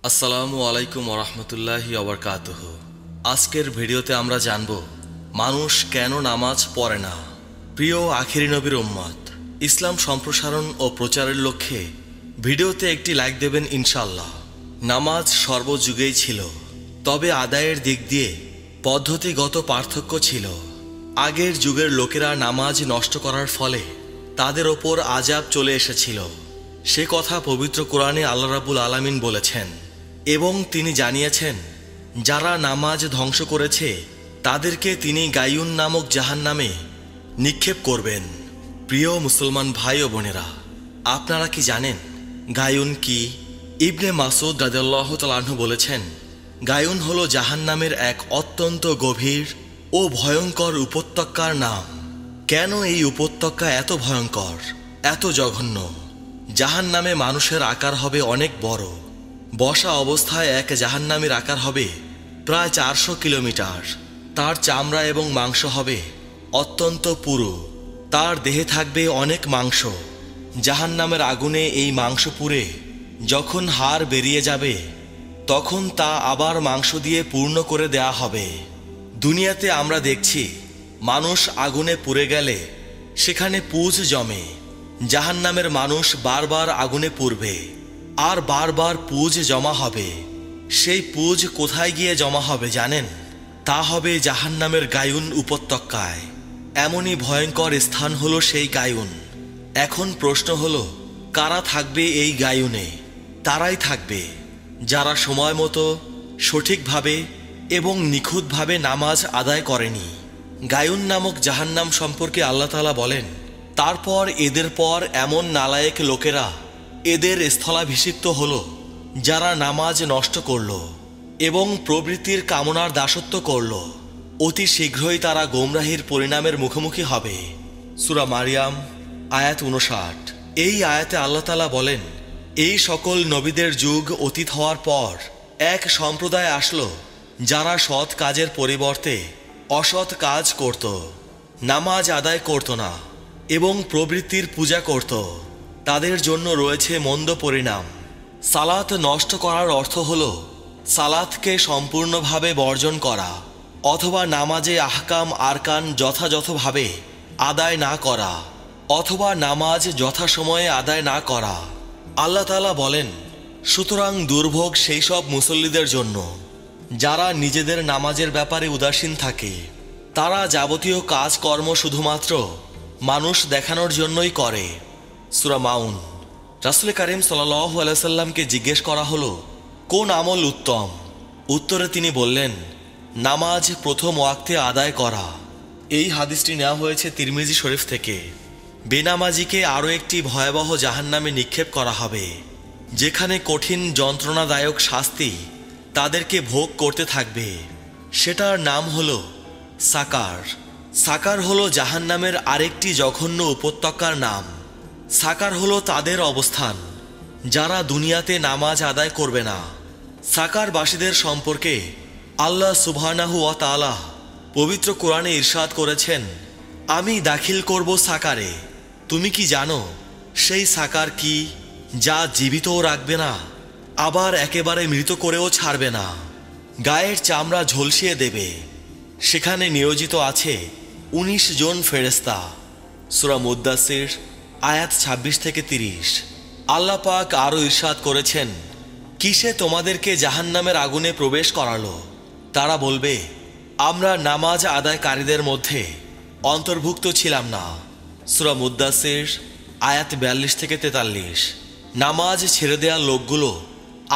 আসসালামু আলাইকুম ওরহমতুল্লাহি ওবরকাতুহু। আজকের ভিডিওতে আমরা জানব মানুষ কেন নামাজ পড়ে না। প্রিয় আখিরি নবীর উম্মত, ইসলাম সম্প্রসারণ ও প্রচারের লক্ষ্যে ভিডিওতে একটি লাইক দেবেন ইনশাআল্লাহ। নামাজ সর্বযুগেই ছিল, তবে আদায়ের দিক দিয়ে পদ্ধতিগত পার্থক্য ছিল। আগের যুগের লোকেরা নামাজ নষ্ট করার ফলে তাদের ওপর আযাব চলে এসেছিল। সে কথা পবিত্র কোরআনে আল্লাহ রাব্বুল আলামিন বলেছেন এবং তিনি জানিয়েছেন, যারা নামাজ ধ্বংস করেছে তাদেরকে তিনি গায়ুন নামক জাহান্নামে নিক্ষেপ করবেন। প্রিয় মুসলমান ভাই ও বোনেরা, আপনারা কি জানেন গায়ুন কি? ইবনে মাসউদ রাদিয়াল্লাহু তাআলা আনহু বলেছেন, গায়ুন হলো জাহান্নামের এক অত্যন্ত গভীর ও ভয়ঙ্কর উপত্যকার নাম। কেন এই উপত্যকা এত ভয়ঙ্কর, এত জঘন্য? জাহান্নামে মানুষের আকার হবে অনেক বড়। বসা অবস্থায় এক জাহান্নামীর আকার হবে প্রায় 400 কিলোমিটার। তার চামড়া এবং মাংস হবে অত্যন্ত পুরু। তার দেহে থাকবে অনেক মাংস। জাহান্নামের আগুনে এই মাংস পুড়ে যখন হাড় বেরিয়ে যাবে, তখন তা আবার মাংস দিয়ে পূর্ণ করে দেয়া হবে। দুনিয়াতে আমরা দেখছি মানুষ আগুনে পুড়ে গেলে সেখানে পুঁজ জমে। জাহান্নামের মানুষ বারবার আগুনে পুড়বে আর বারবার পুঁজ জমা হবে। সেই পুঁজ কোথায় গিয়ে জমা হবে জানেন? তা হবে জাহান্নামের গায়ুন উপত্যকায়। এমনই ভয়ঙ্কর স্থান হলো সেই গায়ুন। এখন প্রশ্ন হলো, কারা থাকবে এই গায়ুনে? তারাই থাকবে যারা সময় মতো, সঠিকভাবে এবং নিখুঁতভাবে নামাজ আদায় করেনি। গায়ুন নামক জাহান্নাম সম্পর্কে আল্লাহ তাআলা বলেন, তারপর এদের পর এমন নালায়েক লোকেরা এদের স্থলাভিষিক্ত হল, যারা নামাজ নষ্ট করল এবং প্রবৃত্তির কামনার দাসত্ব করল। অতি শীঘ্রই তারা গোমরাহির পরিণামের মুখোমুখি হবে। সূরা মারিয়াম আয়াত 59। এই আয়াতে আল্লাহ তাআলা বলেন, এই সকল নবীদের যুগ অতীত হওয়ার পর এক সম্প্রদায় আসলো, যারা সৎ কাজের পরিবর্তে অসৎ কাজ করত, নামাজ আদায় করত না এবং প্রবৃত্তির পূজা করত। তাদের জন্য রয়েছে মন্দ পরিণাম। সালাত নষ্ট করার অর্থ হল সালাতকে সম্পূর্ণভাবে বর্জন করা অথবা নামাজে আহকাম আরকান যথাযথভাবে আদায় না করা অথবা নামাজ যথাসময়ে আদায় না করা। আল্লাহ তাআলা বলেন, সুতরাং দুর্ভোগ সেই সব মুসল্লিদের জন্য যারা নিজেদের নামাজের ব্যাপারে উদাসীন থাকে। তারা যাবতীয় কাজকর্ম শুধুমাত্র মানুষ দেখানোর জন্যই করে। সূরা মাউন। রাসূল কারীম সাল্লাল্লাহু আলাইহি ওয়াসাল্লামকে জিজ্ঞেস করা হলো, কোন আমল উত্তম? উত্তরে তিনি বললেন, নামাজ প্রথম ওয়াক্তে আদায় করা। এই হাদিসটি নেওয়া হয়েছে তিরমিজি শরীফ থেকে। বেনামাজিকে আরও একটি ভয়াবহ জাহান্নামে নিক্ষেপ করা হবে, যেখানে কঠিন যন্ত্রণাদায়ক শাস্তি তাদেরকে ভোগ করতে থাকবে। সেটার নাম হলো সাকার। সাকার হলো জাহান্নামের আরেকটি জঘন্য উপত্যকার নাম। সাকার হলো তাদের অবস্থান যারা দুনিয়াতে নামাজ আদায় করবে না। সাকারবাসীদের সম্পর্কে আল্লাহ সুবহানাহু ওয়া তাআলা পবিত্র কোরআনে ইরশাদ করেছেন, আমি দাখিল করব সাকারে। তুমি কি জানো সেই সাকার কি? যা জীবিতও রাখবে না, আবার একেবারে মৃত করেও ছাড়বে না। গায়ের চামড়া ঝলসিয়ে দেবে। সেখানে নিয়োজিত আছে 19 জন ফেরেশতা। সূরা মুদ্দাসির আয়াত 26 থেকে 30। আল্লাহ পাক আরও ইরশাদ করেছেন, কিসে তোমাদেরকে জাহান্নামের আগুনে প্রবেশ করালো? তারা বলবে, আমরা নামাজ আদায়কারীদের মধ্যে অন্তর্ভুক্ত ছিলাম না। সূরা মুদ্দাসির আয়াত 42 থেকে 43। নামাজ ছেড়ে দেওয়া লোকগুলো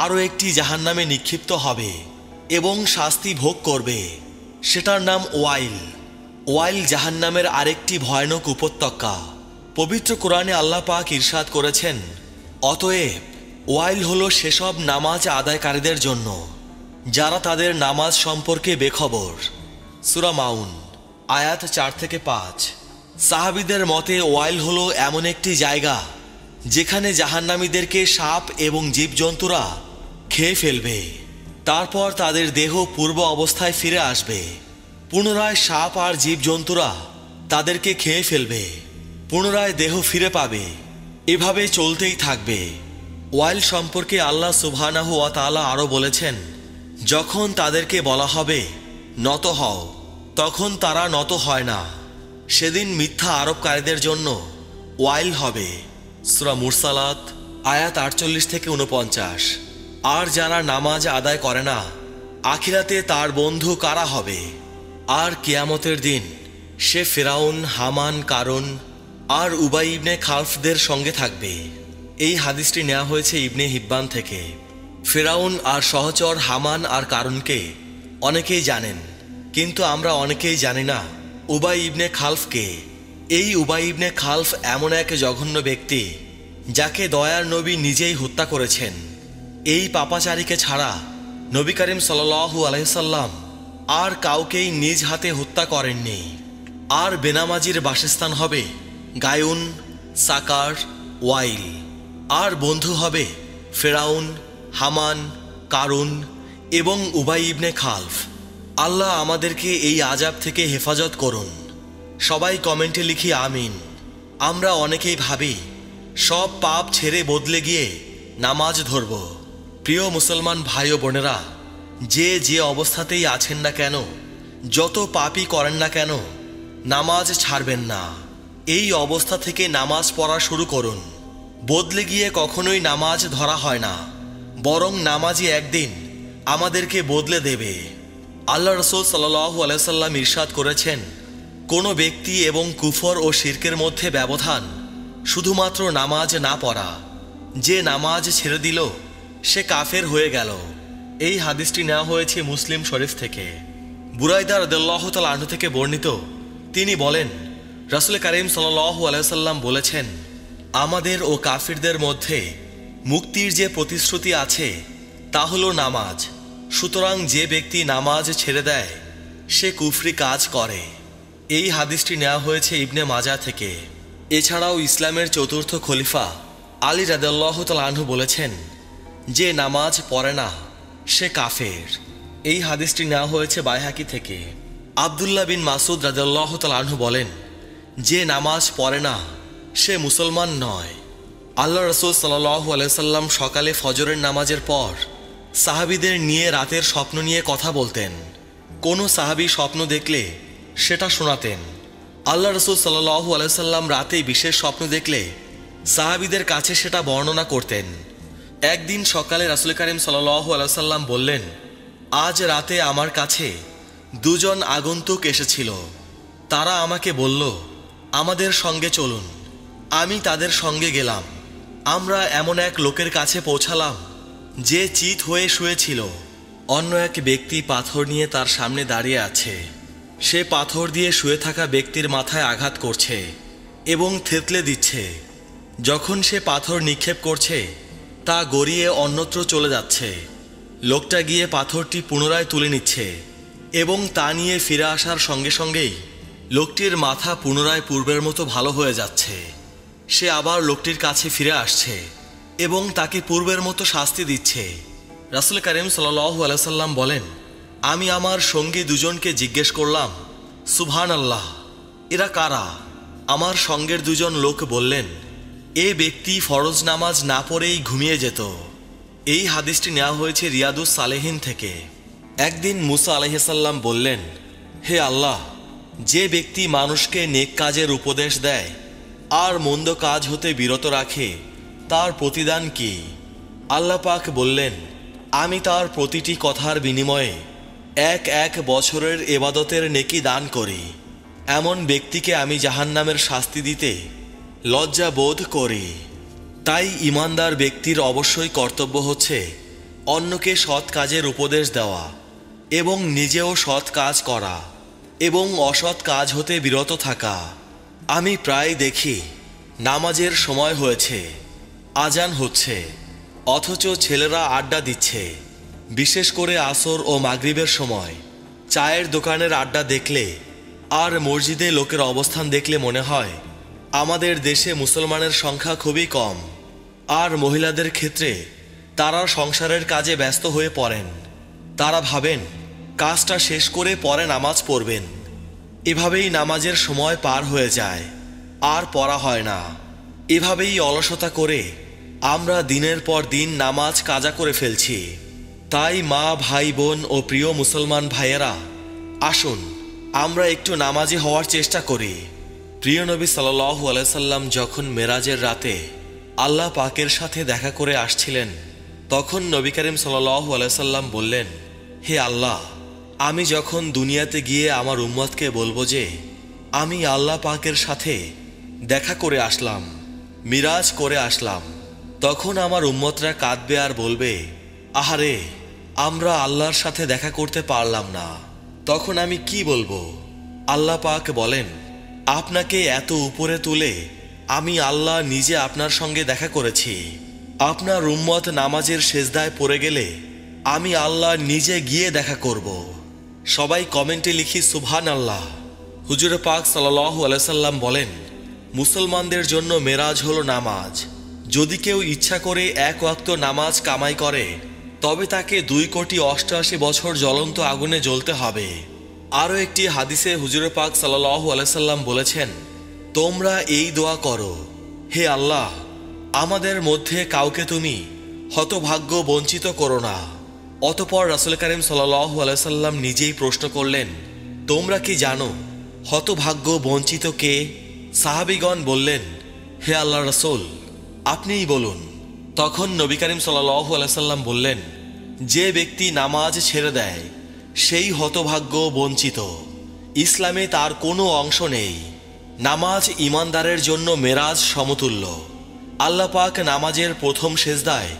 আরও একটি জাহান্নামে নিক্ষিপ্ত হবে এবং শাস্তি ভোগ করবে। সেটার নাম ওয়াইল। ওয়াইল জাহান্নামের আরেকটি ভয়ানক উপত্যকা। পবিত্র কোরআনে আল্লাহ পাক ইরশাদ করেছেন, অতএব ওয়াইল হলো সেসব নামাজ আদায়কারীদের জন্য যারা তাদের নামাজ সম্পর্কে বেখবর। সূরা মাউন আয়াত 4 থেকে 5। সাহাবীদের মতে ওয়াইল হলো এমন একটি জায়গা যেখানে জাহান্নামীদেরকে সাপ এবং জীবজন্তুরা খেয়ে ফেলবে। তারপর তাদের দেহ পূর্ব অবস্থায় ফিরে আসবে। পুনরায় সাপ আর জীবজন্তুরা তাদেরকে খেয়ে ফেলবে। পুনরায় দেহ ফিরে পাবে। এভাবে চলতেই থাকবে। ওয়াইল সম্পর্কে আল্লাহ সুবহানাহু ওয়া তাআলা আরও বলেছেন, যখন তাদেরকে বলা হবে নত হও, তখন তারা নত হয় না। সেদিন মিথ্যা আরোপকারীদের জন্য ওয়াইল হবে। সূরা মুরসালাত আয়াত 48 থেকে 49। আর যারা নামাজ আদায় করে না, আখিরাতে তার বন্ধু কারা হবে? আর কিয়ামতের দিন সে ফিরাউন, হামান, কারুন আর উবাই ইবনে খালফদের সঙ্গে থাকবে। এই হাদিসটি নেওয়া হয়েছে ইবনে হিব্বান থেকে। ফিরাউন আর সহচর হামান আর কারুনকে অনেকেই জানেন, কিন্তু আমরা অনেকেই জানি না উবাই ইবনে খালফকে। এই উবাই ইবনে খালফ এমন এক জঘন্য ব্যক্তি যাকে দয়ার নবী নিজেই হত্যা করেছেন। এই পাপাচারীকে ছাড়া নবী করিম সাল্লাল্লাহু আলাইহি সাল্লাম আর কাউকেই নিজ হাতে হত্যা করেননি। আর বেনামাজির বাসস্থান হবে গায়ুন, সাকার, ওয়াইল। আর বন্ধু হবে ফেরাউন, হামান, কারুন এবং উবাই ইবনে খালফ। আল্লাহ আমাদেরকে এই আযাব থেকে হেফাজত করুন। সবাই কমেন্টে লিখি আমিন। আমরা অনেকেই ভাবি সব পাপ ছেড়ে বদলে গিয়ে নামাজ ধরব। প্রিয় মুসলমান ভাই ও বোনেরা, যে অবস্থাতেই আছেন না কেন, যত পাপই করেন না কেন, নামাজ ছাড়বেন না। এই অবস্থা থেকে নামাজ পড়া শুরু করুন। বদলে গিয়ে কখনোই নামাজ ধরা হয় না, বরং নামাজই একদিন আমাদেরকে বদলে দেবে। আল্লাহ রাসূল সাল্লাল্লাহু আলাইহি সাল্লাম ইরশাদ করেছেন, কোনো ব্যক্তি এবং কুফর ও শিরকের মধ্যে ব্যবধান শুধুমাত্র নামাজ না পড়া। যে নামাজ ছেড়ে দিল সে কাফের হয়ে গেল। এই হাদিসটি নেওয়া হয়েছে মুসলিম শরীফ থেকে। বুরাইদা রাদিয়াল্লাহু তাআলা আনহু থেকে বর্ণিত, তিনি বলেন, রাসূল কারীম সাল্লাল্লাহু আলাইহি সাল্লাম বলেছেন, আমাদের ও কাফিরদের মধ্যে মুক্তির যে প্রতিশ্রুতি আছে তা হলো নামাজ। সুতরাং যে ব্যক্তি নামাজ ছেড়ে দেয় সে কুফরি কাজ করে। এই হাদিসটি নেওয়া হয়েছে ইবনে মাজাহ থেকে। এছাড়াও ইসলামের চতুর্থ খলিফা আলী রাদিয়াল্লাহু তাআলা আনহু বলেছেন, যে নামাজ পড়ে না সে কাফের। এই হাদিসটি নেওয়া হয়েছে বাইহাকি থেকে। আব্দুল্লাহ বিন মাসুদ রাদিয়াল্লাহু তাআলা আনহু বলেন, যে নামাজ পড়ে না সে মুসলমান নয়। আল্লাহ রাসূল সাল্লাল্লাহু আলাইহি সাল্লাম সকালে ফজরের নামাজের পর সাহাবীদের নিয়ে রাতের স্বপ্ন নিয়ে কথা বলতেন। কোনো সাহাবী স্বপ্ন দেখলে সেটা শোনাতেন। আল্লাহ রাসূল সাল্লাল্লাহু আলাইহি সাল্লাম রাতে বিশেষ স্বপ্ন দেখলে সাহাবীদের কাছে সেটা বর্ণনা করতেন। একদিন সকালে রাসূল কারীম সাল্লাল্লাহু আলাইহি সাল্লাম বললেন, আজ রাতে আমার কাছে দুজন আগন্তুক এসেছিল। তারা আমাকে বলল, আমাদের সঙ্গে চলুন। আমি তাদের সঙ্গে গেলাম। আমরা এমন এক লোকের কাছে পৌঁছালাম যে চিত হয়ে শুয়েছিল। অন্য এক ব্যক্তি পাথর নিয়ে তার সামনে দাঁড়িয়ে আছে। সে পাথর দিয়ে শুয়ে থাকা ব্যক্তির মাথায় আঘাত করছে এবং থেতলে দিচ্ছে। যখন সে পাথর নিক্ষেপ করছে তা গড়িয়ে অন্যত্র চলে যাচ্ছে। লোকটা গিয়ে পাথরটি পুনরায় তুলে নিচ্ছে এবং তা নিয়ে ফিরে আসার সঙ্গে সঙ্গেই লোকটির মাথা পুনরায় পূর্বের মতো ভালো হয়ে যাচ্ছে। সে আবার লোকটির কাছে ফিরে আসছে এবং তাকে পূর্বের মতো শাস্তি দিচ্ছে। রাসূল কারীম সাল্লাল্লাহু আলাইহি সাল্লাম বলেন, আমি আমার সঙ্গী দুজনকে জিজ্ঞেস করলাম, সুবহানাল্লাহ, এরা কারা? আমার সঙ্গের দুজন লোক বললেন, এ ব্যক্তি ফরজ নামাজ না পড়েই ঘুমিয়ে যেত। এই হাদিসটি নেওয়া হয়েছে রিয়াদুস সালেহিন থেকে। একদিন মুসা আলাইহিস সালাম বললেন, হে আল্লাহ, যে ব্যক্তি মানুষকে নেক কাজের উপদেশ দেয় আর মন্দ কাজ হতে বিরত রাখে তার প্রতিদান কি? আল্লাহ পাক বললেন, আমি তার প্রতিটি কথার বিনিময়ে এক বছরের ইবাদতের নেকি দান করি। এমন ব্যক্তিকে আমি জাহান্নামের শাস্তি দিতে লজ্জা বোধ করি। তাই ঈমানদার ব্যক্তির অবশ্যই কর্তব্য হচ্ছে অন্যকে সৎ কাজের উপদেশ দেওয়া এবং নিজেও সৎ কাজ করা এবং অসৎ কাজ হতে বিরত থাকা। আমি প্রায় দেখি নামাজের সময় হয়েছে, আজান হচ্ছে, অথচ ছেলেরা আড্ডা দিচ্ছে। বিশেষ করে আসর ও মাগরিবের সময় চায়ের দোকানের আড্ডা দেখলে আর মসজিদে লোকের অবস্থান দেখলে মনে হয় আমাদের দেশে মুসলমানের সংখ্যা খুবই কম। আর মহিলাদের ক্ষেত্রে তারা সংসারের কাজে ব্যস্ত হয়ে পড়েন। তারা ভাবেন কাজটা শেষ করে পরে নামাজ পড়বেন। এভাবেই নামাজের সময় পার হয়ে যায় আর পড়া হয় না। এভাবেই অলসতা করে আমরা দিনের পর দিন নামাজ কাজা করে ফেলছি। তাই মা, ভাই, বোন ও প্রিয় মুসলমান ভাইয়েরা, আসুন আমরা একটু নামাজি হওয়ার চেষ্টা করি। প্রিয় নবী সাল্লাল্লাহু আলাইহি সাল্লাম যখন মেরাজের রাতে আল্লাহ পাকের সাথে দেখা করে আসছিলেন, তখন নবী করিম সাল্লাল্লাহু আলাইহি সাল্লাম বললেন, হে আল্লাহ, আমি যখন দুনিয়াতে গিয়ে আমার উম্মতকে বলবো যে আমি আল্লাহ পাকের সাথে দেখা করে আসলাম, মিরাজ করে আসলাম, তখন আমার উম্মতরা কাঁদবে আর বলবে, আহারে, আমরা আল্লাহর সাথে দেখা করতে পারলাম না। তখন আমি কি বলবো? আল্লাহ পাক বলেন, আপনাকে এত উপরে তুলে আমি আল্লাহ নিজে আপনার সঙ্গে দেখা করেছি। আপনার উম্মত নামাজের সেজদায় পড়ে গেলে আমি আল্লাহ নিজে গিয়ে দেখা করব। সবাই কমেন্টে লিখি সুবহানাল্লাহ। হুজুর পাক সাল্লাল্লাহু আলাইহি সাল্লাম বলেন, মুসলমানদের জন্য মেরাজ হলো নামাজ। যদি কেউ ইচ্ছা করে এক ওয়াক্ত নামাজ কামাই করে, তবে তাকে 2,88,00,000 বছর জ্বলন্ত আগুনে জ্বলতে হবে। আরও একটি হাদিসে হুজুর পাক সাল্লাল্লাহু আলাইহি সাল্লাম বলেছেন, তোমরা এই দোয়া করো, হে আল্লাহ, আমাদের মধ্যে কাউকে তুমি হতভাগ্য বঞ্চিত করো না। অতঃপর রাসূল করিম সাল্লাল্লাহু আলাইহি সাল্লাম নিজেই প্রশ্ন করলেন, তোমরা কি জানো হতভাগ্য বঞ্চিত কে? সাহাবীগণ বললেন, হে আল্লাহর রাসূল, আপনিই বলুন। তখন নবী করিম সাল্লাল্লাহু আলাইহি সাল্লাম বললেন, যে ব্যক্তি নামাজ ছেড়ে দেয় সেই হতভাগ্য বঞ্চিত। ইসলামে তার কোনো অংশ নেই। নামাজ ঈমানদারের জন্য মেরাজ সমতুল্য। আল্লাহ পাক নামাজের প্রথম সেজদায়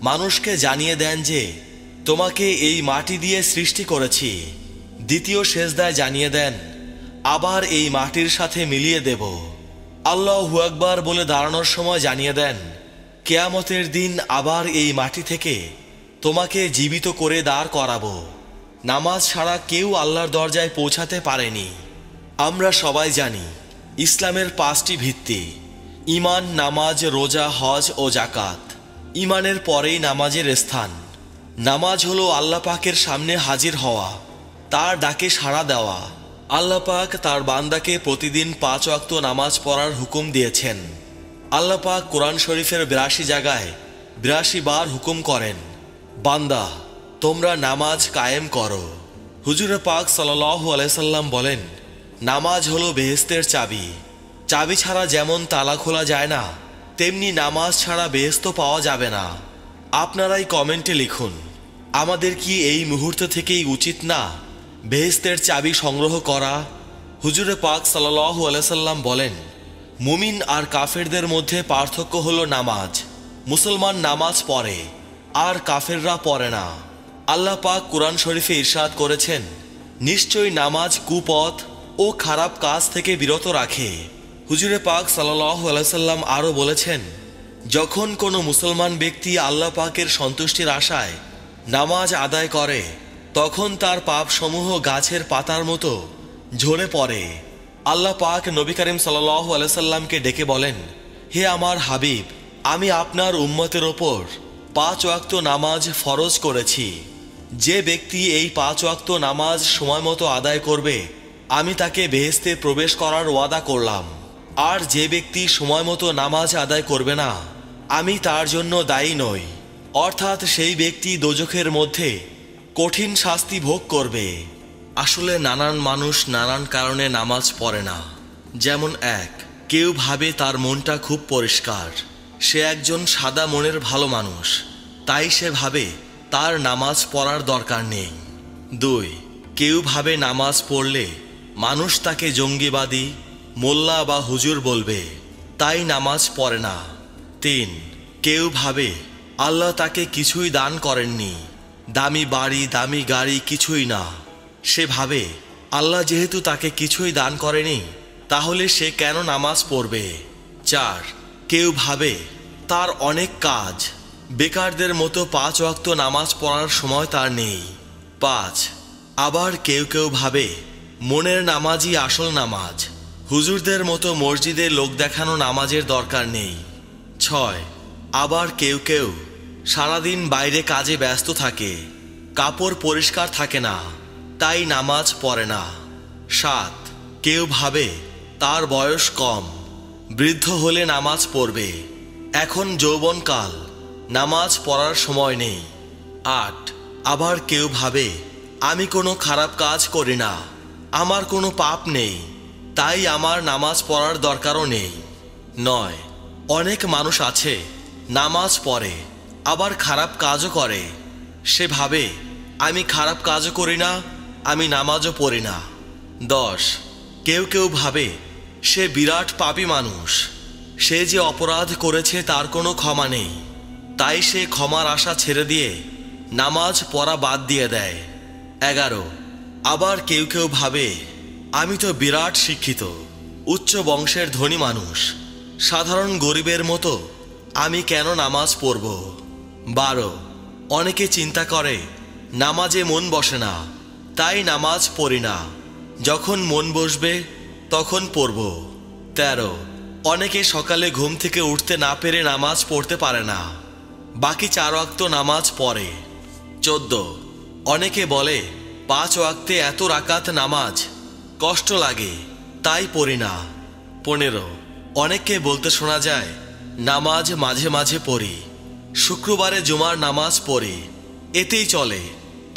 মানুষকে জানিয়ে দেন যে তোমাকে এই মাটি দিয়ে সৃষ্টি করেছি। দ্বিতীয় সেজদায় জানিয়ে দেন, আবার এই মাটির সাথে মিলিয়ে দেব। আল্লাহু আকবার বলে দাঁড়ানোর সময় জানিয়ে দেন, কিয়ামতের দিন আবার এই মাটি থেকে তোমাকে জীবিত করে দাঁড় করাবো। নামাজ ছাড়া কেউ আল্লাহর দরজায় পৌঁছাতে পারেনি। আমরা সবাই জানি ইসলামের 5টি ভিত্তি: ঈমান, নামাজ, রোজা, হজ ও জাকাত। ঈমানের পরেই নামাজের স্থান। নামাজ হলো আল্লাহ পাকের সামনে হাজির হওয়া, তার ডাকে সাড়া দেওয়া। আল্লাহ পাক তার বান্দাকে প্রতিদিন 5 ওয়াক্ত নামাজ পড়ার হুকুম দিয়েছেন। আল্লাহ পাক কোরআন শরীফের 82 জায়গায় 82 বার হুকুম করেন, বান্দা তোমরা নামাজ কায়েম করো। হুজুর পাক সাল্লাল্লাহু আলাইহি সাল্লাম বলেন, নামাজ হলো বেহেশতের চাবি। চাবি ছাড়া যেমন তালা খোলা যায় না, তেমনি নামাজ ছাড়া বেহেশত পাওয়া যাবে না। আপনারাই কমেন্টে লিখুন, আমাদের কি এই মুহূর্ত থেকেই উচিত না বেহেশতের চাবি সংগ্রহ করা? হুজুর পাক সাল্লাল্লাহু আলাইহি সাল্লাম বলেন, মুমিন আর কাফেরদের মধ্যে পার্থক্য হলো নামাজ। মুসলমান নামাজ পড়ে আর কাফেররা পড়ে না। আল্লাহ পাক কুরআন শরীফে ইরশাদ করেছেন, নিশ্চয়ই নামাজ কুপথ ও খারাপ কাজ থেকে বিরত রাখে। হুজুরে পাক সাল্লাল্লাহু আলাইহি সাল্লাম আরও বলেছেন, যখন কোনো মুসলমান ব্যক্তি আল্লাহ পাকের সন্তুষ্টির আশায় নামাজ আদায় করে, তখন তার পাপসমূহ গাছের পাতার মতো ঝরে পড়ে। আল্লাহ পাক নবী করিম সাল্লাল্লাহু আলাইহি সাল্লামকে ডেকে বলেন, হে আমার হাবিব, আমি আপনার উম্মতের ওপর 5 ওয়াক্ত নামাজ ফরজ করেছি। যে ব্যক্তি এই 5 ওয়াক্ত নামাজ সময় মতো আদায় করবে, আমি তাকে বেহেশতে প্রবেশ করার ওয়াদা করলাম। আর যে ব্যক্তি সময় মতো নামাজ আদায় করবে না, আমি তার জন্য দায়ী নই। অর্থাৎ সেই ব্যক্তি দোজখের মধ্যে কঠিন শাস্তি ভোগ করবে। আসলে নানান মানুষ নানান কারণে নামাজ পড়ে না। যেমন কেউ ভাবে তার মনটা খুব পরিষ্কার, সে একজন সাদা মনের ভালো মানুষ, তাই সে ভাবে তার নামাজ পড়ার দরকার নেই। 2, কেউ ভাবে নামাজ পড়লে মানুষ তাকে জঙ্গিবাদী, মোল্লা বা হুজুর বলবে, তাই নামাজ পড়ে না। 3, কেউ ভাবে আল্লাহ তাকে কিছুই দান করেননি, দামি বাড়ি, দামি গাড়ি কিছুই না। সে ভাবে আল্লাহ যেহেতু তাকে কিছুই দান করেনি, তাহলে সে কেন নামাজ পড়বে। 4, কেউ ভাবে তার অনেক কাজ, বেকারদের মতো 5 ওয়াক্ত নামাজ পড়ার সময় তার নেই। 5, আবার কেউ কেউ ভাবে মনের নামাজই আসল নামাজ, হুজুরদের মতো মসজিদে লোক দেখানো নামাজের দরকার নেই। 6, আবার কেউ কেউ সারাদিন বাইরে কাজে ব্যস্ত থাকে, কাপড় পরিষ্কার থাকে না, তাই নামাজ পড়ে না। 7, কেউ ভাবে তার বয়স কম, বৃদ্ধ হলে নামাজ পড়বে, এখন যৌবনকাল, নামাজ পড়ার সময় নেই। 8, আবার কেউ ভাবে আমি কোনো খারাপ কাজ করি না, আমার কোনো পাপ নেই, তাই আমার নামাজ পড়ার দরকারও নেই। 9, অনেক মানুষ আছে নামাজ পড়ে আবার খারাপ কাজও করে, সে ভাবে আমি খারাপ কাজও করি না, আমি নামাজও পড়ি না। 10, কেউ কেউ ভাবে সে বিরাট পাপী মানুষ, সে যে অপরাধ করেছে তার কোনো ক্ষমা নেই, তাই সে ক্ষমার আশা ছেড়ে দিয়ে নামাজ পড়া বাদ দিয়ে দেয়। 11, আবার কেউ কেউ ভাবে আমি তো বিরাট শিক্ষিত, উচ্চ বংশের ধনী মানুষ, সাধারণ গরিবের মতো আমি কেন নামাজ পড়ব। 12, অনেকে চিন্তা করে নামাজে মন বসে না, তাই নামাজ পড়ি না, যখন মন বসবে তখন পড়ব। 13, অনেকে সকালে ঘুম থেকে উঠতে না পেরে নামাজ পড়তে পারে না, বাকি 4 ওয়াক্ত নামাজ পড়ে। 14, অনেকে বলে 5 ওয়াক্তে এত রাকাত নামাজ কষ্ট লাগে, তাই পড়ি না। 15, অনেককে বলতে শোনা যায় নামাজ মাঝে মাঝে পড়ি, শুক্রবারে জুমার নামাজ পড়ি, এতেই চলে,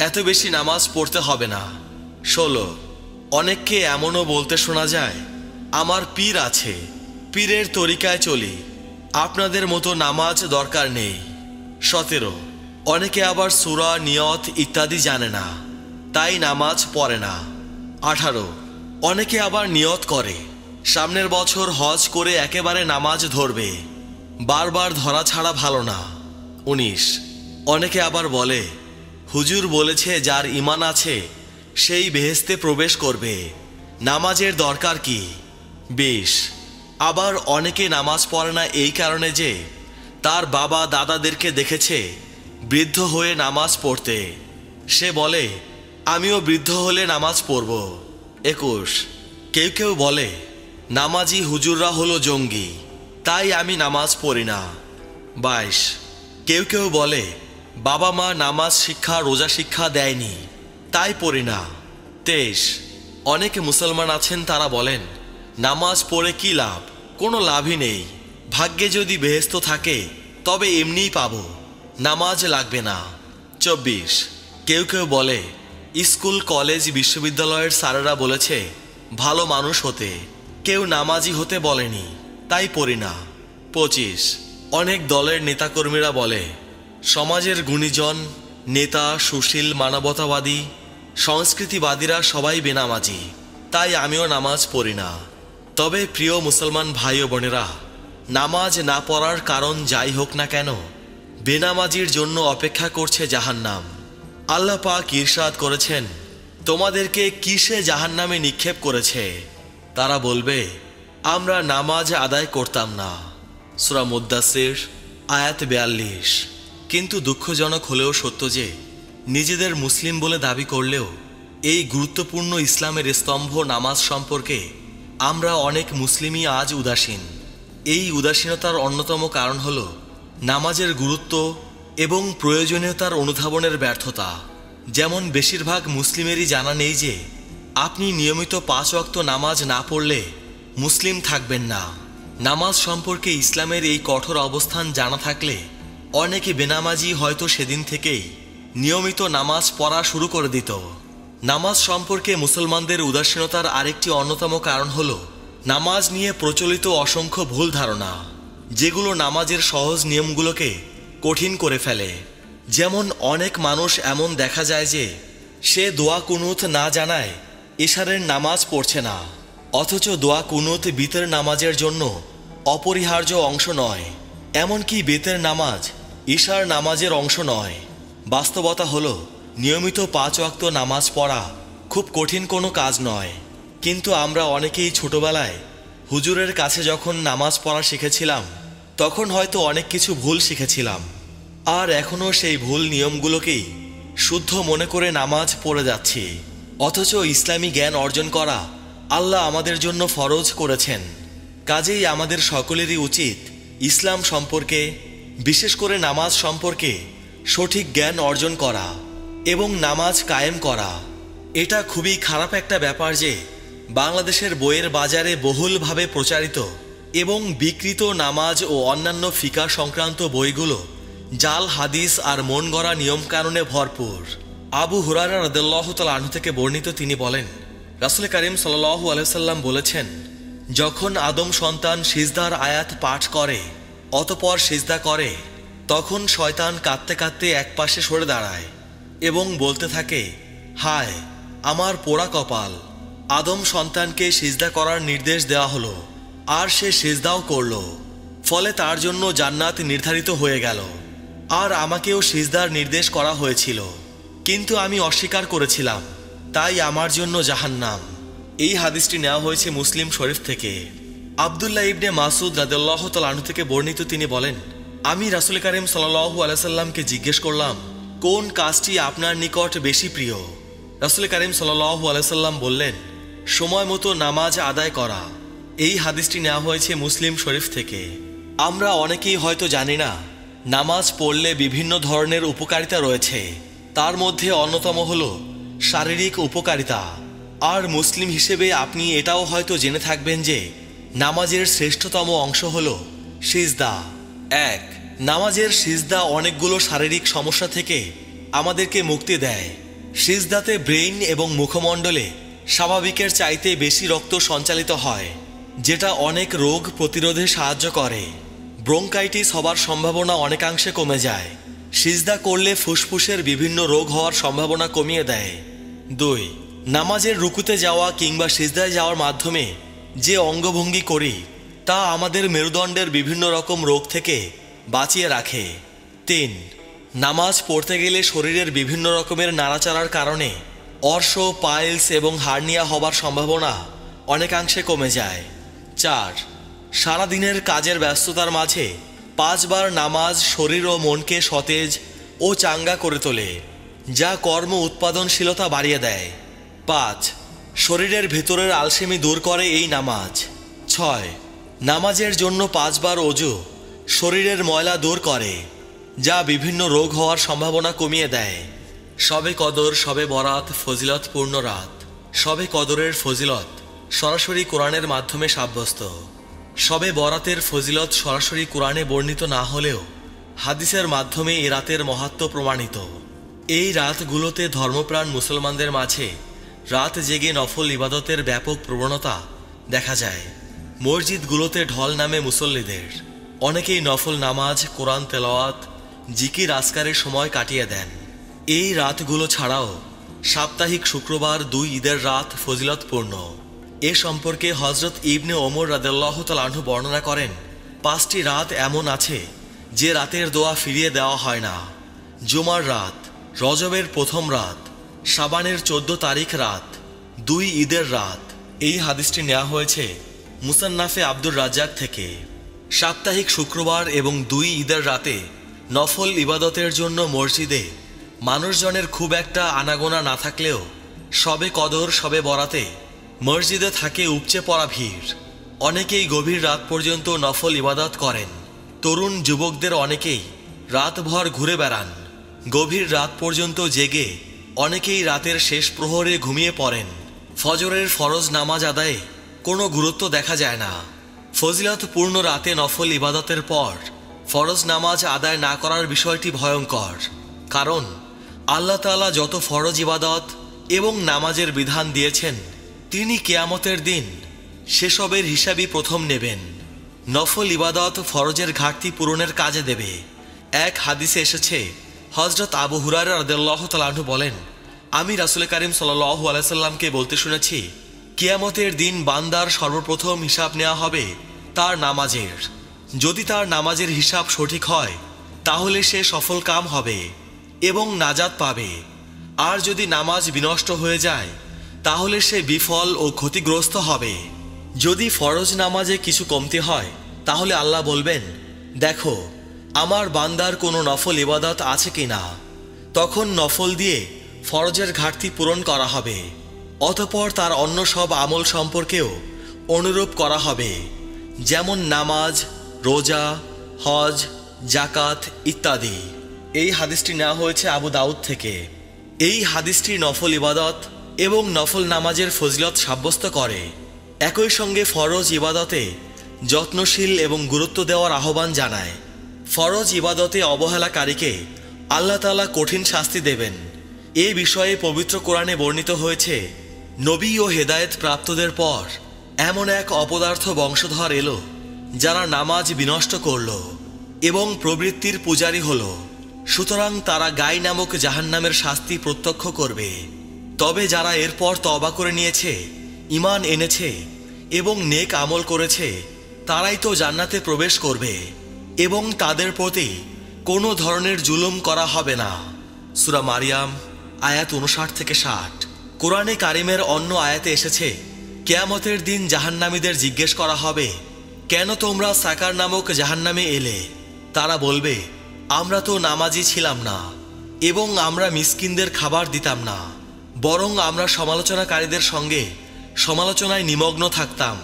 এত বেশি নামাজ পড়তে হবে না। 16, অনেককে এমনও বলতে শোনা যায় আমার পীর আছে, পীরের তরিকায় চলি, আপনাদের মতো নামাজ দরকার নেই। 17, অনেকে আবার সূরা, নিয়ত ইত্যাদি জানে না, তাই নামাজ পড়ে না। 18, অনেকে আবার নিয়ত করে সামনের বছর হজ করে একেবারে নামাজ ধরবে, বারবার ধরা ছাড়া ভালো না। 19, অনেকে আবার বলে হুজুর বলেছে যার ঈমান আছে সেই বেহেশতে প্রবেশ করবে, নামাজের দরকার কি। 20, আবার অনেকে নামাজ পড়ে না এই কারণে যে তার বাবা দাদাদেরকে দেখেছে বৃদ্ধ হয়ে নামাজ পড়তে, সে বলে আমিও বৃদ্ধ হলে নামাজ পড়ব। 21, কেউ কেউ বলে নামাজি হুজুররা হলো জঙ্গি, তাই আমি নামাজ পড়ি না। 22, কেউ কেউ বলে বাবা মা নামাজ শিক্ষা রোজা শিক্ষা দেয়নি, তাই পড়ি না। 23, অনেকে মুসলমান আছেন তারা বলেন নামাজ পড়ে কি লাভ, কোনো লাভই নেই, ভাগ্যে যদি বেহেশত থাকে তবে এমনিই পাবো, নামাজ লাগবে না। 24, কেউ কেউ বলে স্কুল কলেজ বিশ্ববিদ্যালয়ের স্যারেরা বলেছে ভালো মানুষ হতে, কেউ নামাজি হতে বলেনি, তাই পড়ি না। 25, অনেক দলের নেতাকর্মীরা বলে সমাজের গুণীজন নেতা, সুশীল, মানবতাবাদী, সংস্কৃতিবাদীরা সবাই বেনামাজি, তাই আমিও নামাজ পড়ি না। তবে প্রিয় মুসলমান ভাই ও বোনেরা, নামাজ না পড়ার কারণ যাই হোক না কেন, বেনামাজির জন্য অপেক্ষা করছে জাহান্নাম। আল্লাহ পাক ইরশাদ করেছেন তোমাদেরকে কিসে জাহান্নামে নিক্ষেপ করেছে, তারা বলবে আমরা নামাজ আদায় করতাম না। সূরা মুদ্দাসির আয়াত 42। কিন্তু দুঃখজনক হলেও সত্য যে নিজেদের মুসলিম বলে দাবি করলেও এই গুরুত্বপূর্ণ ইসলামের স্তম্ভ নামাজ সম্পর্কে আমরা অনেক মুসলিমই আজ উদাসীন। এই উদাসীনতার অন্যতম কারণ হল নামাজের গুরুত্ব এবং প্রয়োজনীয়তার অনুধাবনের ব্যর্থতা। যেমন বেশিরভাগ মুসলিমেরই জানা নেই যে আপনি নিয়মিত 5 ওয়াক্ত নামাজ না পড়লে মুসলিম থাকবেন না। নামাজ সম্পর্কে ইসলামের এই কঠোর অবস্থান জানা থাকলে অনেকে বেনামাজি হয়তো সেদিন থেকেই নিয়মিত নামাজ পড়া শুরু করে দিত। নামাজ সম্পর্কে মুসলমানদের উদাসীনতার আরেকটি অন্যতম কারণ হল নামাজ নিয়ে প্রচলিত অসংখ্য ভুল ধারণা, যেগুলো নামাজের সহজ নিয়মগুলোকে কঠিন করে ফেলে। যেমন অনেক মানুষ এমন দেখা যায় যে সে দোয়া কুনুত না জানায় ইশারের নামাজ পড়ছে না, অথচ দোয়া কুনুত বিতের নামাজের জন্য অপরিহার্য অংশ নয়, এমনকি বেতের নামাজ ইশার নামাজের অংশ নয়। বাস্তবতা হলো নিয়মিত 5 ওয়াক্ত নামাজ পড়া খুব কঠিন কোনো কাজ নয়, কিন্তু আমরা অনেকেই ছোটবেলায় হুজুরের কাছে যখন নামাজ পড়া শিখেছিলাম তখন হয়তো অনেক কিছু ভুল শিখেছিলাম, আর এখনও সেই ভুল নিয়মগুলোকেই শুদ্ধ মনে করে নামাজ পড়ে যাচ্ছি। অথচ ইসলামী জ্ঞান অর্জন করা আল্লাহ আমাদের জন্য ফরজ করেছেন। কাজেই আমাদের সকলেরই উচিত ইসলাম সম্পর্কে, বিশেষ করে নামাজ সম্পর্কে সঠিক জ্ঞান অর্জন করা এবং নামাজ কায়েম করা। এটা খুবই খারাপ একটা ব্যাপার যে বাংলাদেশের বইয়ের বাজারে বহুলভাবে প্রচারিত এবং বিকৃত নামাজ ও অন্যান্য ফিকাহ সংক্রান্ত বইগুলো জাল হাদিস আর মন গড়া নিয়মকানুনে ভরপুর। আবু হুরায়রা রাদিয়াল্লাহু তাআলা আনহু থেকে বর্ণিত, তিনি বলেন, রাসূল করিম সাল্লাল্লাহু আলাইহি ওয়াসাল্লাম বলেছেন, যখন আদম সন্তান সিজদার আয়াত পাঠ করে অতঃপর সিজদা করে, তখন শয়তান কাঁদতে কাঁদতে একপাশে সরে দাঁড়ায় এবং বলতে থাকে, হায় আমার পোড়া কপাল। আদম সন্তানকে সিজদা করার নির্দেশ দেওয়া হলো, আর সে সিজদাও করল, ফলে তার জন্য জান্নাত নির্ধারিত হয়ে গেল। আর আমাকেও সিজদার নির্দেশ করা হয়েছিল, কিন্তু আমি অস্বীকার করেছিলাম, তাই আমার জন্য জাহান্নাম। এই হাদিসটি নেওয়া হয়েছে মুসলিম শরীফ থেকে। আব্দুল্লাহ ইবনে মাসউদ রাদিয়াল্লাহু তাআলা আনহু থেকে বর্ণিত, তিনি বলেন, আমি রাসূল করিম সাল্লাল্লাহু আলাইহি সাল্লামকে জিজ্ঞেস করলাম, কোন কাজটি আপনার নিকট বেশি প্রিয়? রাসূল করিম সাল্লাল্লাহু আলাইহি সাল্লাম বললেন, সময় মতো নামাজ আদায় করা। এই হাদিসটি নেওয়া হয়েছে মুসলিম শরীফ থেকে। আমরা অনেকেই হয়তো জানি না, নামাজ পড়লে বিভিন্ন ধরনের উপকারিতা রয়েছে। তার মধ্যে অন্যতম হল শারীরিক উপকারিতা। আর মুসলিম হিসেবে আপনি এটাও হয়তো জেনে থাকবেন যে নামাজের শ্রেষ্ঠতম অংশ হল সিজদা। এক, নামাজের সিজদা অনেকগুলো শারীরিক সমস্যা থেকে আমাদেরকে মুক্তি দেয়। সিজদাতে ব্রেইন এবং মুখমণ্ডলে স্বাভাবিকের চাইতে বেশি রক্ত সঞ্চালিত হয়, যেটা অনেক রোগ প্রতিরোধে সাহায্য করে। ব্রঙ্কাইটিস হবার সম্ভাবনা অনেকাংশে কমে যায়। সিজদা করলে ফুসফুসের বিভিন্ন রোগ হওয়ার সম্ভাবনা কমিয়ে দেয়। দুই, নামাজের রুকুতে যাওয়া কিংবা সিজদায় যাওয়ার মাধ্যমে যে অঙ্গভঙ্গি করি তা আমাদের মেরুদণ্ডের বিভিন্ন রকম রোগ থেকে বাঁচিয়ে রাখে। তিন, নামাজ পড়তে গেলে শরীরের বিভিন্ন রকমের নাড়াচাড়ার কারণে অর্শ, পাইলস এবং হার্নিয়া হবার সম্ভাবনা অনেকাংশে কমে যায়। চার, সারাদিনের কাজের ব্যস্ততার মাঝে 5 বার নামাজ শরীর ও মনকে সতেজ ও চাঙ্গা করে তোলে, যা কর্ম উৎপাদনশীলতা বাড়িয়ে দেয়। 5, শরীরের ভেতরের আলসেমি দূর করে এই নামাজ। 6, নামাজের জন্য 5 বার ওযু শরীরের ময়লা দূর করে, যা বিভিন্ন রোগ হওয়ার সম্ভাবনা কমিয়ে দেয়। শবে কদর, শবে বরাত ফজিলতপূর্ণ রাত। শবে কদরের ফজিলত সরাসরি কোরআনের মাধ্যমে সাব্যস্ত। শবে বরাতের ফজিলত সরাসরি কোরআনে বর্ণিত না হলেও হাদিসের মাধ্যমে এ রাতের মাহাত্ম্য প্রমাণিত। এই রাতগুলোতে ধর্মপ্রাণ মুসলমানদের মাঝে রাত জেগে নফল ইবাদতের ব্যাপক প্রবণতা দেখা যায়। মসজিদগুলোতে ঢল নামে মুসল্লিদের। অনেকেই নফল নামাজ, কোরআন তেলাওয়াত, জিকির আসকারের সময় কাটিয়ে দেন। এই রাতগুলো ছাড়াও সাপ্তাহিক শুক্রবার 2 ঈদের রাত ফজিলতপূর্ণ। এ সম্পর্কে হযরত ইবনে ওমর রাদিয়াল্লাহু তাআলা আনহু বর্ণনা করেন, 5টি রাত এমন আছে যে রাতের দোয়া ফিরিয়ে দেওয়া হয় না। জুমার রাত, রজবের প্রথম রাত, শাবানের 14 তারিখ রাত, 2 ঈদের রাত। এই হাদিসটি নেওয়া হয়েছে মুসান্নাফে আব্দুর রাজ্জাক থেকে। সাপ্তাহিক শুক্রবার এবং 2 ঈদের রাতে নফল ইবাদতের জন্য মসজিদে মানুষজনের খুব একটা আনাগোনা না থাকলেও শবে কদর, শবে বরাতে মসজিদে থাকে উপচে পড়া ভিড়। অনেকেই গভীর রাত পর্যন্ত নফল ইবাদত করেন। তরুণ যুবকদের অনেকেই রাতভর ঘুরে বেড়ান। গভীর রাত পর্যন্ত জেগে অনেকেই রাতের শেষ প্রহরে ঘুমিয়ে পড়েন। ফজরের ফরজ নামাজ আদায়ে কোনো গুরুত্ব দেখা যায় না। ফজিলতপূর্ণ রাতে নফল ইবাদতের পর ফরজ নামাজ আদায় না করার বিষয়টি ভয়ঙ্কর। কারণ আল্লাহ তাআলা যত ফরজ ইবাদত এবং নামাজের বিধান দিয়েছেন, তিনি কিয়ামতের দিন সেসবের হিসাবই প্রথম নেবেন। নফল ইবাদত ফরজের ঘাটতি পূরণের কাজে দেবে। এক হাদিসে এসেছে, হযরত আবু হুরায়রা রাদিয়াল্লাহু তাআলা আনহু বলেন, আমি রাসূল করিম সাল্লাল্লাহু আলাইহি সাল্লামকে বলতে শুনেছি, কিয়ামতের দিন বান্দার সর্বপ্রথম হিসাব নেওয়া হবে তার নামাজের। যদি তার নামাজের হিসাব সঠিক হয় তাহলে সে সফল কাম হবে এবং নাজাত পাবে। আর যদি নামাজ বিনষ্ট হয়ে যায় তাহলে সে বিফল ও ক্ষতিগ্রস্ত হবে। যদি ফরজ নামাজে কিছু কমতি হয় তাহলে আল্লাহ বলবেন, দেখো আমার বান্দার কোনো নফল ইবাদত আছে কিনা। তখন নফল দিয়ে ফরজের ঘাটতি পূরণ করা হবে। অতঃপর তার অন্য সব আমল সম্পর্কেও অনুরূপ করা হবে, যেমন নামাজ, রোজা, হজ, জাকাত ইত্যাদি। এই হাদিসটি নেওয়া হয়েছে আবু দাউদ থেকে। এই হাদিসটি নফল ইবাদত এবং নফল নামাজের ফজিলত সাব্যস্ত করে। একই সঙ্গে ফরজ ইবাদতে যত্নশীল এবং গুরুত্ব দেওয়ার আহ্বান জানায়। ফরজ ইবাদতে অবহেলাকারীকে আল্লাহ তাআলা কঠিন শাস্তি দেবেন। এ বিষয়ে পবিত্র কোরআনে বর্ণিত হয়েছে, নবী ও হেদায়েত প্রাপ্তদের পর এমন এক অপদার্থ বংশধর এলো যারা নামাজ বিনষ্ট করল এবং প্রবৃত্তির পূজারী হল। সুতরাং তারা গাই নামক জাহান্নামের শাস্তি প্রত্যক্ষ করবে। তবে যারা এরপর তওবা করে নিয়েছে, ঈমান এনেছে এবং নেক আমল করেছে, তারাই তো জান্নাতে প্রবেশ করবে এবং তাদের প্রতি কোনো ধরনের জুলুম করা হবে না। সূরা মারিয়াম আয়াত 59 থেকে 60। কোরআনে কারিমের অন্য আয়াতে এসেছে, কিয়ামতের দিন জাহান্নামীদের জিজ্ঞেস করা হবে, কেন তোমরা সাকার নামক জাহান্নামে এলে? তারা বলবে, আমরা তো নামাজি ছিলাম না এবং আমরা মিসকিনদের খাবার দিতাম না, বরং আমরা সমালোচনাকারীদের সঙ্গে সমালোচনায় নিমগ্ন থাকতাম।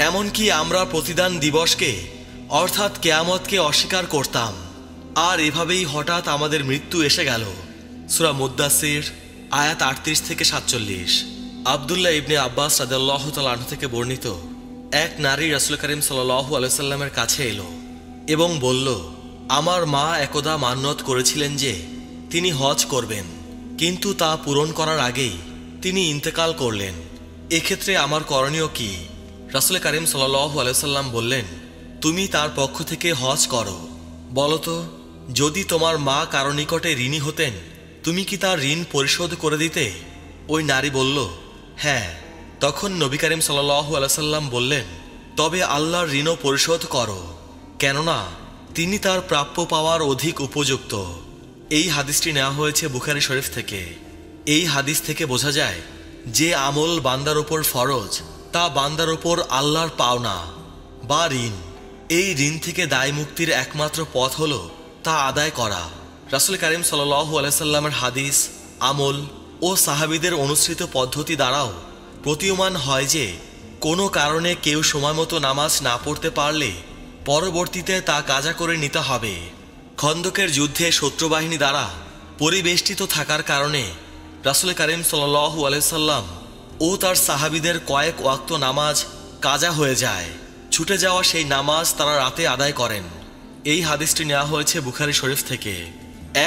এমনকি আমরা প্রতিদান দিবসকে অর্থাৎ কিয়ামতকে অস্বীকার করতাম। আর এভাবেই হঠাৎ আমাদের মৃত্যু এসে গেল। সূরা মুদ্দাসির আয়াত 38 থেকে 47। আব্দুল্লাহ ইবনে আব্বাস রাদিয়াল্লাহু তাআলা আনহু থেকে বর্ণিত, এক নারী রাসূল করিম সাল্লাল্লাহু আলাইহি সাল্লামের কাছে এলো এবং বলল, আমার মা একদা মান্যত করেছিলেন যে তিনি হজ করবেন, কিন্তু তা পূরণ করার আগেই তিনি ইন্তেকাল করলেন। এক্ষেত্রে আমার করণীয় কি? রাসূল করিম সাল্লাল্লাহু আলাইহি সাল্লাম বললেন, তুমি তার পক্ষ থেকে হজ করো। বলতো, যদি তোমার মা কারো নিকটে ঋণী হতেন, তুমি কি তার ঋণ পরিশোধ করে দিতে? ওই নারী বলল, হ্যাঁ। তখন নবী করিম সাল্লাল্লাহু আলাইহি সাল্লাম বললেন, তবে আল্লাহর ঋণও পরিশোধ করো, কেননা তিনি তার প্রাপ্য পাওয়ার অধিক উপযুক্ত। এই হাদিসটি নেওয়া হয়েছে বুখারী শরীফ থেকে। এই হাদিস থেকে বোঝা যায় যে আমল বান্দার ওপর ফরজ, তা বান্দার ওপর আল্লাহর পাওনা বা ঋণ। এই ঋণ থেকে দায় মুক্তির একমাত্র পথ হল তা আদায় করা। রাসূল করিম সাল্লাল্লাহু আলাইহি সাল্লামের হাদিস, আমল ও সাহাবীদের অনুসৃত পদ্ধতি দ্বারাও প্রতীয়মান হয় যে কোনো কারণে কেউ সময়মতো নামাজ না পড়তে পারলে পরবর্তীতে তা কাজা করে নিতে হবে। খন্দকের যুদ্ধে শত্রুবাহিনী দ্বারা পরিবেষ্টিত থাকার কারণে রাসূল করিম সাল্লাল্লাহু আলাইহি সাল্লাম ও তার সাহাবীদের কয়েক ওয়াক্ত নামাজ কাজা হয়ে যায়। ছুটে যাওয়া সেই নামাজ তারা রাতে আদায় করেন। এই হাদিসটি নেওয়া হয়েছে বুখারী শরীফ থেকে।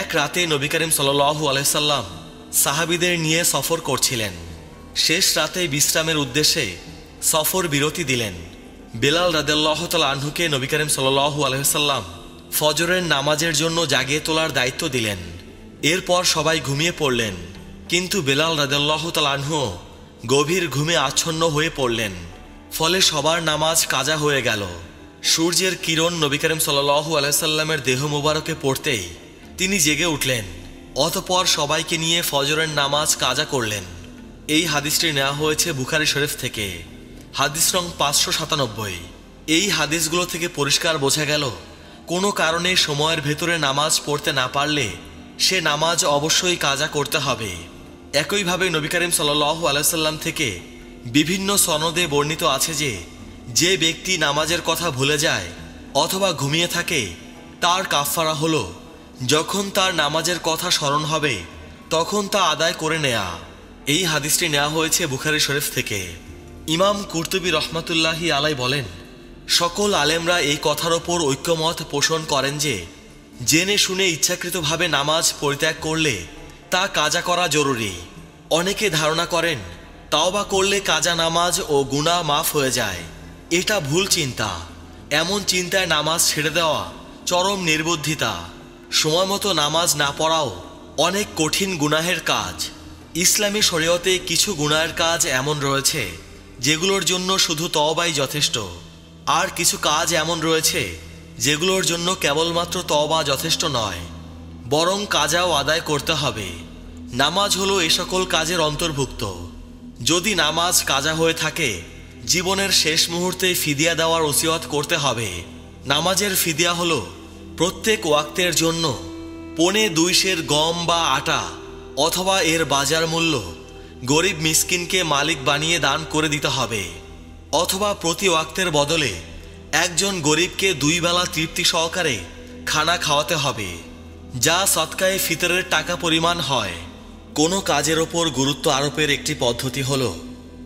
এক রাতে নবী করিম সাল্লাল্লাহু আলাইহি সাল্লাম সাহাবীদের নিয়ে সফর করছিলেন। শেষ রাতে বিশ্রামের উদ্দেশ্যে সফর বিরতি দিলেন। বেলাল রাদিয়াল্লাহু তাআলা আনহুকে নবী করিম সাল্লাল্লাহু আলাইহি সাল্লাম ফজরের নামাজের জন্য জাগিয়ে তোলার দায়িত্ব দিলেন। এরপর সবাই ঘুমিয়ে পড়লেন, কিন্তু বেলাল রাদিয়াল্লাহু তাআলা আনহু গভীর ঘুমে আচ্ছন্ন হয়ে পড়লেন। ফলে সবার নামাজ কাজা হয়ে গেল। সূর্যের কিরণ নবী করিম সাল্লাল্লাহু আলাইহি সাল্লামের দেহ মোবারকে পড়তেই তিনি জেগে উঠলেন। অতঃপর সবাইকে নিয়ে ফজরের নামাজ কাজা করলেন। এই হাদিসটি নেওয়া হয়েছে বুখারী শরীফ থেকে। হাদিস নং 597। এই হাদিসগুলো থেকে পরিষ্কার বোঝা গেল, কোনো কারণে সময়ের ভেতরে নামাজ পড়তে না পারলে সে নামাজ অবশ্যই কাজা করতে হবে। একইভাবে নবী করিম সাল্লাল্লাহু আলাইহি সাল্লাম থেকে বিভিন্ন সনদে বর্ণিত আছে যে যে ব্যক্তি নামাজের কথা ভুলে যায় অথবা ঘুমিয়ে থাকে, তার কাফফারা হলো যখন তার নামাজের কথা স্মরণ হবে তখন তা আদায় করে নেয়া। এই হাদিসটি নেওয়া হয়েছে বুখারী শরীফ থেকে। ইমাম কুরতুবী রহমাতুল্লাহি আলাই বলেন, সকল আলেমরা এই কথার ওপর ঐক্যমত পোষণ করেন যে জেনে শুনে ইচ্ছাকৃতভাবে নামাজ পরিত্যাগ করলে তা কাজা করা জরুরি। অনেকে ধারণা করেন তাওবা করলে কাজা নামাজ ও গুনাহ মাফ হয়ে যায়। এটা ভুল চিন্তা। এমন চিন্তায় নামাজ ছেড়ে দেওয়া চরম নির্বুদ্ধিতা। সময়মতো নামাজ না পড়াও অনেক কঠিন গুনাহের কাজ। ইসলামী শরীয়তে কিছু গুনাহের কাজ এমন রয়েছে যেগুলোর জন্য শুধু তওবাই যথেষ্ট, আর কিছু কাজ এমন রয়েছে যেগুলোর জন্য কেবলমাত্র তওবা যথেষ্ট নয়, বরং কাজাও আদায় করতে হবে। নামাজ হলো এ সকল কাজের অন্তর্ভুক্ত। যদি নামাজ কাজা হয়ে থাকে, জীবনের শেষ মুহূর্তে ফিদিয়া দেওয়ার ওসিয়ত করতে হবে। নামাজের ফিদিয়া হলো প্রত্যেক ওয়াক্তের জন্য 2.25 সের গম বা আটা অথবা এর বাজার মূল্য গরিব মিসকিনকে মালিক বানিয়ে দান করে দিতে হবে, অথবা প্রতি ওয়াক্তের বদলে একজন গরিবকে 2 বেলা তৃপ্তি সহকারে খানা খাওয়াতে হবে, যা সদকায়ে ফিতরের টাকা পরিমাণ হয়। কোনো কাজের ওপর গুরুত্ব আরোপের একটি পদ্ধতি হলো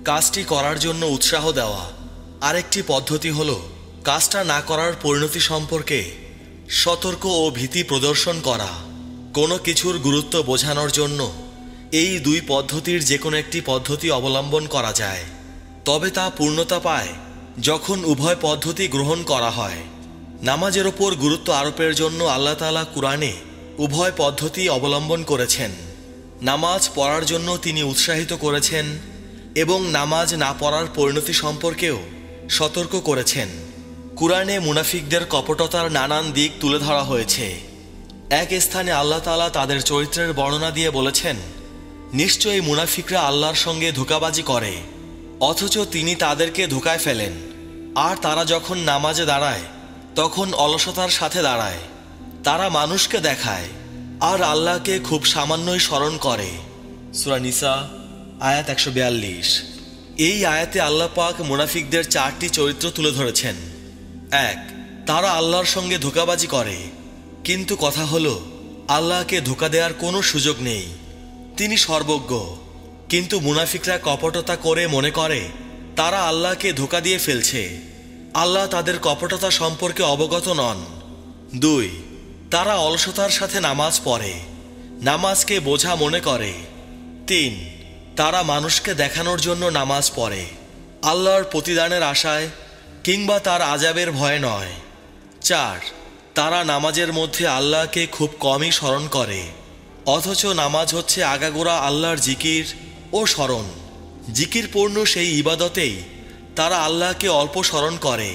কাজটি করার জন্য উৎসাহ দেওয়া, আরেকটি পদ্ধতি হলো কাজটা না করার পরিণতি সম্পর্কে সতর্ক ও ভীতি প্রদর্শন করা। কোনো কিছুর গুরুত্ব বোঝানোর জন্য এই দুই পদ্ধতির যে কোনো একটি পদ্ধতি অবলম্বন করা যায়, তবে তা পূর্ণতা পায় যখন উভয় পদ্ধতি গ্রহণ করা হয়। নামাজের ওপর গুরুত্ব আরোপের জন্য আল্লাহ তাআলা কুরআনে উভয় পদ্ধতি অবলম্বন করেছেন। নামাজ পড়ার জন্য তিনি উৎসাহিত করেছেন এবং নামাজ না পড়ার পরিণতি সম্পর্কেও সতর্ক করেছেন। কুরআনে মুনাফিকদের কপটতার নানান দিক তুলে ধরা হয়েছে। এক স্থানে আল্লাহ তাআলা তাদের চরিত্রের বর্ণনা দিয়ে বলেছেন, নিশ্চয়ই মুনাফিকরা আল্লাহর সঙ্গে ধোঁকাবাজি করে, অথচ তিনি তাদেরকে ধোঁকায় ফেলেন। আর তারা যখন নামাজে দাঁড়ায় তখন অলসতার সাথে দাঁড়ায়। তারা মানুষকে দেখায় আর আল্লাহকে খুব সামান্যই স্মরণ করে। সূরা নিসা আয়াত 142। এই আয়াতে আল্লাহ পাক মুনাফিকদের 4টি চরিত্র তুলে ধরেছেন। 1, তারা আল্লাহর সঙ্গে ধোঁকাবাজি করে, কিন্তু কথা হলো আল্লাহকে ধোঁকা দেওয়ার কোনো সুযোগ নেই, তিনি সর্বজ্ঞ। কিন্তু মুনাফিকরা কপটতা করে মনে করে তারা আল্লাহকে ধোঁকা দিয়ে ফেলছে, আল্লাহ তাদের কপটতা সম্পর্কে অবগত নন। 2, তারা অলসতার সাথে নামাজ পড়ে, নামাজকে বোঝা মনে করে। 3, তারা মানুষকে দেখানোর জন্য নামাজ পড়ে, আল্লাহর প্রতিদানের আশায় কিংবা তার আযাবের ভয়ে নয়। 4, তারা নামাজের মধ্যে আল্লাহকে খুব কমই স্মরণ করে, অথচ নামাজ হচ্ছে আগাগোড়া আল্লাহর জিকির ও স্মরণ। জিকিরপূর্ণ সেই ইবাদতেই তারা আল্লাহকে অল্প স্মরণ করে।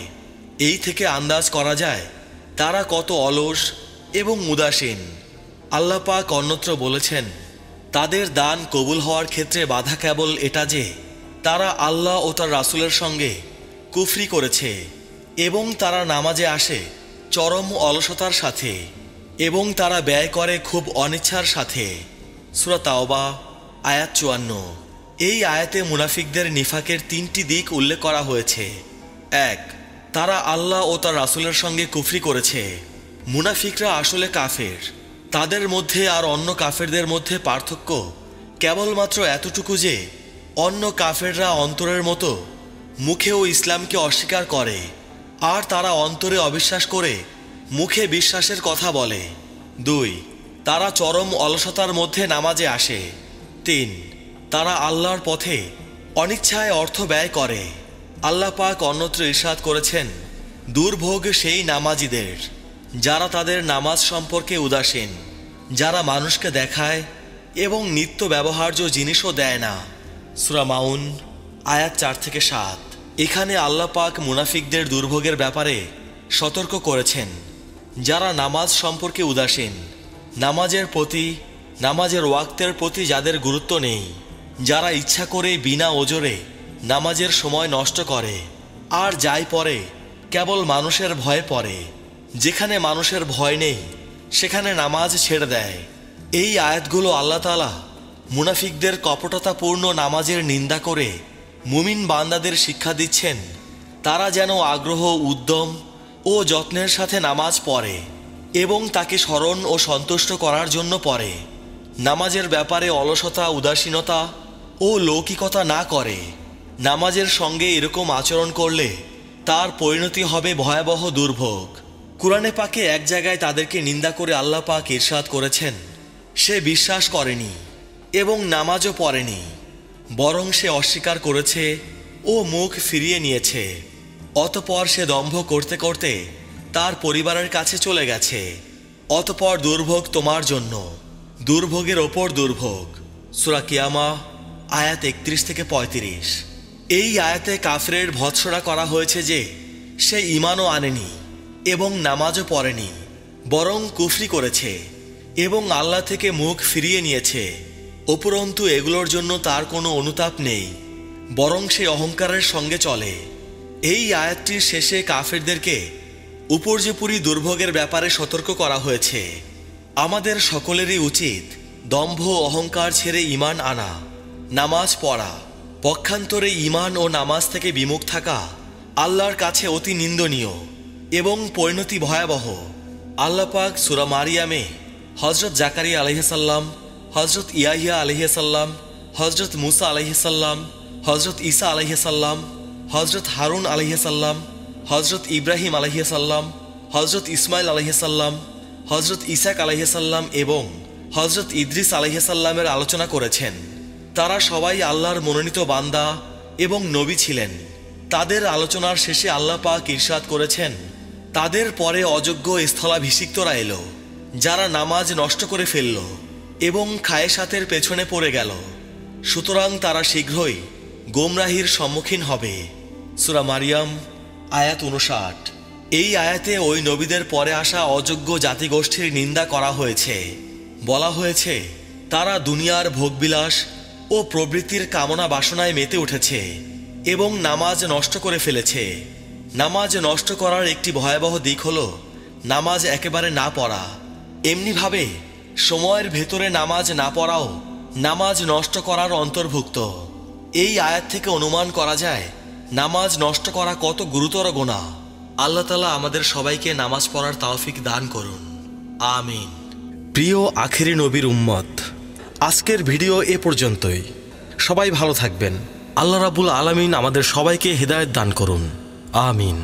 এই থেকে আন্দাজ করা যায় তারা কত অলস এবং উদাসীন। আল্লাহ পাক অন্যত্র বলেছেন, তাদের দান কবুল হওয়ার ক্ষেত্রে বাধা কেবল এটা যে তারা আল্লাহ ও তার রাসূলের সঙ্গে কুফরি করেছে এবং তারা নামাজে আসে চরম অলসতার সাথে এবং তারা ব্যয় করে খুব অনিচ্ছার সাথে। সূরা তাওবা আয়াত 54। এই আয়াতে মুনাফিকদের নিফাকের 3টি দিক উল্লেখ করা হয়েছে। 1, তারা আল্লাহ ও তার রাসূলের সঙ্গে কুফরি করেছে। মুনাফিকরা আসলে কাফের। তাদের মধ্যে আর অন্য কাফেরদের মধ্যে পার্থক্য কেবলমাত্র এতটুকু যে অন্য কাফেররা অন্তরের মতো মুখেও ইসলামকে অস্বীকার করে, আর তারা অন্তরে অবিশ্বাস করে মুখে বিশ্বাসের কথা বলে। 2, তারা চরম অলসতার মধ্যে নামাজে আসে। 3, তারা আল্লাহর পথে অনিচ্ছায় অর্থ ব্যয় করে। আল্লাহ পাক অন্যত্র ইরশাদ করেছেন, দুর্ভোগ সেই নামাজীদের যারা তাদের নামাজ সম্পর্কে উদাসীন, যারা মানুষকে দেখায় এবং নিত্য ব্যবহার্য জিনিসও দেয় না। সূরা মাউন আয়াত 4-7। এখানে আল্লাহ পাক মুনাফিকদের দুর্ভোগের ব্যাপারে সতর্ক করেছেন, যারা নামাজ সম্পর্কে উদাসীন, নামাজের প্রতি, নামাজের ওয়াক্তের প্রতি যাদের গুরুত্ব নেই, যারা ইচ্ছা করে বিনা ওজরে নামাজের সময় নষ্ট করে, আর যাই পড়ে কেবল মানুষের ভয়ে পড়ে, যেখানে মানুষের ভয় নেই সেখানে নামাজ ছেড়ে দেয়। এই আয়াতগুলো আল্লাহ তাআলা মুনাফিকদের কপটতাপূর্ণ নামাজের নিন্দা করে মুমিন বান্দাদের শিক্ষা দিচ্ছেন, তারা যেন আগ্রহ, উদ্যম ও যত্নের সাথে নামাজ পড়ে এবং তাকে স্মরণ ও সন্তুষ্ট করার জন্য পড়ে। নামাজের ব্যাপারে অলসতা, উদাসীনতা ও লৌকিকতা না করে। নামাজের সঙ্গে এরকম আচরণ করলে তার পরিণতি হবে ভয়াবহ দুর্ভোগ। কুরআনে পাকে এক জায়গায় তাদেরকে নিন্দা করে আল্লাহ পাক ইরশাদ করেছেন, সে বিশ্বাস করেনি এবং নামাজও পড়েনি, বরং সে অস্বীকার করেছে ও মুখ ফিরিয়ে নিয়েছে। অতঃপর সে দম্ভ করতে করতে তার পরিবারের কাছে চলে গেছে। অতঃপর দুর্ভোগ তোমার জন্য, দুর্ভোগের ওপর দুর্ভোগ। সূরা কিয়ামা আয়াত 31-35। এই আয়াতে কাফিরের ভৎসনা করা হয়েছে যে সে ঈমানও আনেনি এবং নামাজও পড়েনি, বরং কুফরি করেছে এবং আল্লাহ থেকে মুখ ফিরিয়ে নিয়েছে। উপরন্তু এগুলোর জন্য তার কোনো অনুতাপ নেই, বরং সে অহংকারের সঙ্গে চলে। এই আয়াতটির শেষে কাফেরদেরকে উপর্যুপরি দুর্ভোগের ব্যাপারে সতর্ক করা হয়েছে। আমাদের সকলেরই উচিত দম্ভ অহংকার ছেড়ে ঈমান আনা, নামাজ পড়া। পক্ষান্তরে ঈমান ও নামাজ থেকে বিমুখ থাকা আল্লাহর কাছে অতি নিন্দনীয় এবং পরিণতি ভয়াবহ। আল্লাহ পাক সূরা মারিয়ামে হযরত জাকারিয়া আলাইহিস সালাম, হযরত ইয়াহিয়া আলাইহিস সালাম, হযরত মুসা আলাইহিস সালাম, হযরত ঈসা আলাইহিস সালাম, হযরত হারুন আলাইহিস সালাম, হজরত ইব্রাহিম আলাইহিসসালাম, হজরত ইসমাইল আলাইহিসসালাম, হজরত ইসাক আলাইহিসসালাম এবং হজরত ইদ্রিস আলাইহিসসালামের আলোচনা করেছেন। তারা সবাই আল্লাহর মনোনীত বান্দা এবং নবী ছিলেন। তাদের আলোচনার শেষে আল্লাহ পাক ইরশাদ করেছেন, তাদের পরে অযোগ্য স্থলাভিষিক্তরা এলো, যারা নামাজ নষ্ট করে ফেলল এবং খায়েশাতের পেছনে পড়ে গেল, সুতরাং তারা শীঘ্রই গোমরাহির সম্মুখীন হবে। সূরা মারিয়াম আয়াত 59। এই আয়াতে ওই নবীদের পরে আসা অযোগ্য জাতিগোষ্ঠীর নিন্দা করা হয়েছে। বলা হয়েছে তারা দুনিয়ার ভোগবিলাস ও প্রবৃত্তির কামনা বাসনায় মেতে উঠেছে এবং নামাজ নষ্ট করে ফেলেছে। নামাজ নষ্ট করার একটি ভয়াবহ দিক হল নামাজ একেবারে না পড়া। এমনিভাবে সময়ের ভেতরে নামাজ না পড়াও নামাজ নষ্ট করার অন্তর্ভুক্ত। এই আয়াত থেকে অনুমান করা যায় নামাজ নষ্ট করা কত গুরুতর গুনাহ। আল্লাহ তাআলা আমাদের সবাইকে নামাজ পড়ার তৌফিক দান করুন, আমিন। প্রিয় আখেরি নবীর উম্মত, আজকের ভিডিও এ পর্যন্তই। সবাই ভালো থাকবেন। আল্লাহ রাব্বুল আলামিন আমাদের সবাইকে হিদায়াত দান করুন, আমিন।